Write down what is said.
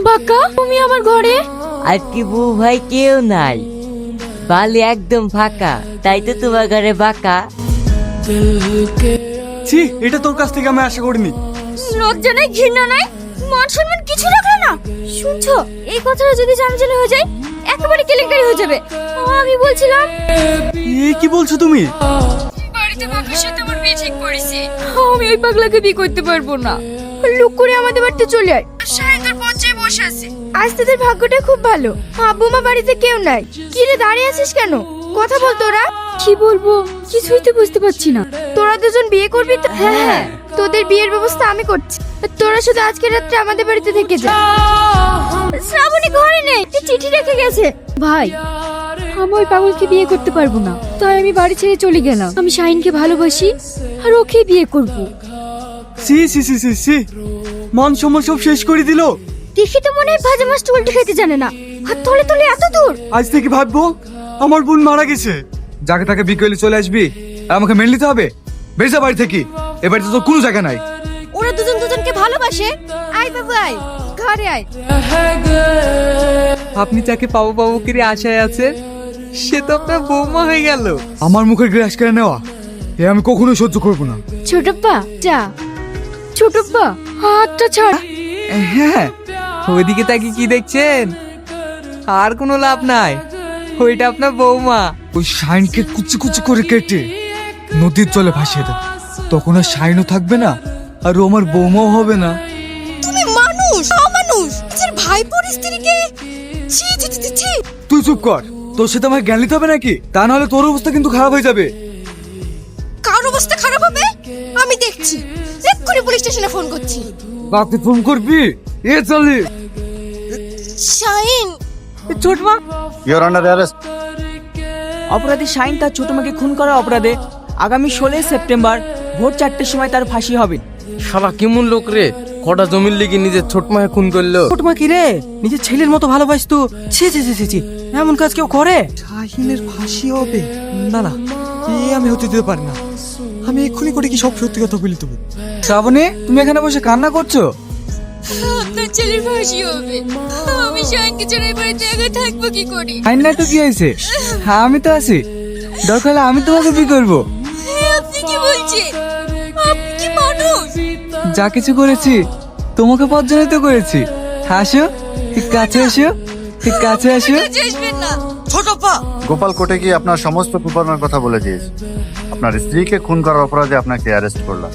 বাকা তুমি আমার ঘরে? আজকে বউ ভাই কেউ নাই, বালি একদম ফাঁকা, তাই তো তোমার ঘরে বাঁকা। ছি, এটা তোর কাছ থেকে আমি আশা করিনি। লজ্জা নাই, ঘৃণা নাই, মান সম্মান কিছু রাখলো না। শুনছো, এই কথাটা যদি জানাজানি হয়ে যায় একেবারে কেলেঙ্কারি হয়ে যাবে। আমি বলছিলাম, এ কি বলছো তুমি? বাড়িতে বাকার সাথে আমার বিয়ে ঠিক করেছি। আমি ওই পাগলাকে বিয়ে করতে পারবো না। লুক করে আমাদের বাড়িতে চলে আয়। শাহিন তোর পঞ্চায়ে বসে আছে। আজ তোদের ভাগ্যটা খুব ভালো, আব্বু মা বাড়িতে কেউ নাই। কি রে, দাঁড়িয়ে আছিস কেন? কথা বল তোরা। কি বলবো কিছুই তো বুঝতে পারছি না। তোরা দুজন বিয়ে করবি তো? হ্যাঁ, তোদের বিয়ের ব্যবস্থা আমি করছি। তোরা শুধু আজকে রাত্রে আমাদের বাড়িতে থেকে যা। শ্রাবণী ঘরে নেই, চিঠি রেখে গেছে। ভাই, আমি ওই পাগলকে বিয়ে করতে পারবো না, তাই আমি বাড়ি ছেড়ে চলে গেলাম। আমি শাহিনকে ভালোবাসি আর ওকে বিয়ে করব। সি সি সি সি সি, মান সম্মান সব শেষ করে দিল। দেখি তো মনে হয় ভাজা মাছটা উল্টে খেতে জানে না, আর তলে তলে এত দূর। আজ থেকে ভাববো আমার বোন মারা গেছে। যাকে তাকে বিকেলে চলে আসবি আর আমাকে মেনে নিতে হবে। বেরোজা বাড়ি থেকে, এ বাড়িতে তো কোনো জায়গা নাই। ওরা দুজন দুজনকে ভালোবাসে। আয় বাবু আয়, ঘরে আয়। আপনি যাকে পাবো পাবো করে আশায় আছেন, সে তো আপনার বৌমা হয়ে গেল। আমার মুখের গ্রাস কেড়ে নেওয়া এ আমি কখনোই সহ্য করবো না। ছোটপ্পা যা, ছোটপ্পা হাতটা ছাড়। হ্যাঁ, ওইদিকে তাকে কি দেখছেন? আর কোনো লাভ নাই, ওইটা আপনার বৌমা। ওই শাইনকে কুচি কুচি করে কেটে নদীর জলে ভাসিয়ে দেব, তখন আর শাইনও থাকবে না আর ও আমার বৌমাও হবে না। তুমি মানুষ অমানুষ, নিজের ভাই পরিস্থিতিকে ছি ছি ছি ছি। তুই চুপ কর, তোর সাথে আমার জ্ঞান নিতে হবে নাকি? তা নাহলে তোর অবস্থা কিন্তু খারাপ হয়ে যাবে। কার অবস্থা খারাপ হবে আমি দেখছি। এক্ষুনি পুলিশ স্টেশনে ফোন করছি। কাকে ফোন করবি? এ চলে শাহিন। ছোট মা, ইউর আন্ডার অ্যারেস্ট। অপরাধী শাহিন তার ছোট মাকে খুন করার অপরাধে আগামী 16 সেপ্টেম্বর ভোর 4টের সময় তার ফাঁসি হবে। শালা কেমন লোক রে, কটা জমির লিগে নিজের ছোট মাকে খুন করলো। ছোট মা কি রে, নিজের ছেলের মতো ভালোবাসতো। ছি ছি ছি ছি, এমন কাজ কেউ করে? শাহিনের ফাঁসি হবে? না না, আমি হতে দিতে পারি না। আমি এক্ষুনি করে কি সব সত্যি কথা বলে দেবো। শ্রাবণী, তুমি এখানে বসে কান্না করছো? আপনার ছেলের ফাঁসি হবে। আমি শাহিনকে ছেড়ে বাড়িতে একা থাকবো কি করি? আইন না তো কি হয়েছে? হ্যাঁ, আমি তো আছি, দরকার হলে আমি তোমাকে বিয়ে করবো। আপনি কি বলছেন? আপনি কি মানুষ? যা কিছু করেছি তোমাকে পথ জন্যই তো করেছি। আসো, ঠিক কাছে এসো, ঠিক কাছে আসো। আসবেন না। গোপাল কোর্টে গিয়ে আপনার সমস্ত কুকর্মের কথা বলে দিয়েছে। আপনার স্ত্রীকে খুন করার অপরাধে আপনাকে অ্যারেস্ট করলাম।